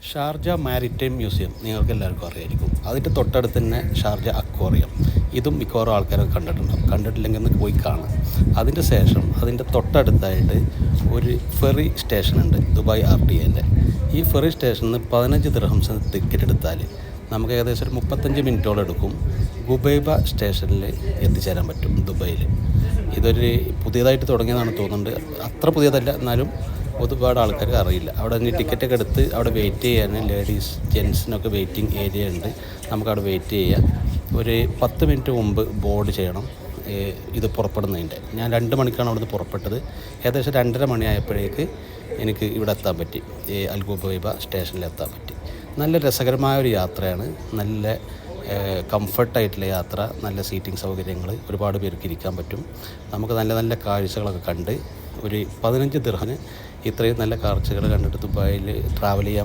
Sharjah maritime museum നിങ്ങൾക്ക് എല്ലാവർക്കും അറിയായിരിക്കും. അതിൻ്റെ തൊട്ടടുത്ത് തന്നെ ഷാർജ അക്വേറിയം. ഇതും മിക്കവാറും ആൾക്കാരൊക്കെ കണ്ടിട്ടുണ്ടാകും. കണ്ടിട്ടില്ലെങ്കിൽ ഒന്ന് പോയി കാണാം. അതിൻ്റെ ശേഷം അതിൻ്റെ തൊട്ടടുത്തായിട്ട് ഒരു ഫെറി സ്റ്റേഷനുണ്ട്, ദുബായ് RTA. ഈ ഫെറി സ്റ്റേഷനിൽ നിന്ന് 15 ദിർഹംസിന് ടിക്കറ്റ് എടുത്താൽ നമുക്ക് ഏകദേശം ഒരു 35 മിനിറ്റോളം എടുക്കും ഗുബൈബ സ്റ്റേഷനിൽ എത്തിച്ചേരാൻ പറ്റും ദുബായിൽ. ഇതൊരു പുതിയതായിട്ട് തുടങ്ങിയതാണ് തോന്നുന്നുണ്ട്. അത്ര പുതിയതല്ല, എന്നാലും ഒരുപാട് ആൾക്കാർക്ക് അറിയില്ല. അവിടെ നിന്ന് ടിക്കറ്റൊക്കെ എടുത്ത് അവിടെ വെയിറ്റ് ചെയ്യാൻ ലേഡീസ് ജെൻസിനൊക്കെ വെയിറ്റിംഗ് ഏരിയ ഉണ്ട്. നമുക്കവിടെ വെയിറ്റ് ചെയ്യാം. ഒരു 10 മിനിറ്റ് മുമ്പ് ബോർഡ് ചെയ്യണം ഇത് പുറപ്പെടുന്നതിൻ്റെ. ഞാൻ 2 മണിക്കാണ് അവിടുന്ന് പുറപ്പെട്ടത്. ഏകദേശം 2:30 മണിയായപ്പോഴേക്ക് എനിക്ക് ഇവിടെ എത്താൻ പറ്റി, അൽ ഗുബൈബ സ്റ്റേഷനിൽ എത്താൻ പറ്റി. നല്ല രസകരമായ ഒരു യാത്രയാണ്. നല്ല കംഫർട്ടായിട്ടുള്ള യാത്ര, നല്ല സീറ്റിംഗ് സൗകര്യങ്ങൾ, ഒരുപാട് പേർക്ക് ഇരിക്കാൻ പറ്റും. നമുക്ക് നല്ല നല്ല കാഴ്ചകളൊക്കെ കണ്ട് ഒരു 15 ദിർഹമിന് ഇത്രയും നല്ല കാഴ്ചകൾ കണ്ടിട്ട് ദുബായിൽ ട്രാവൽ ചെയ്യാൻ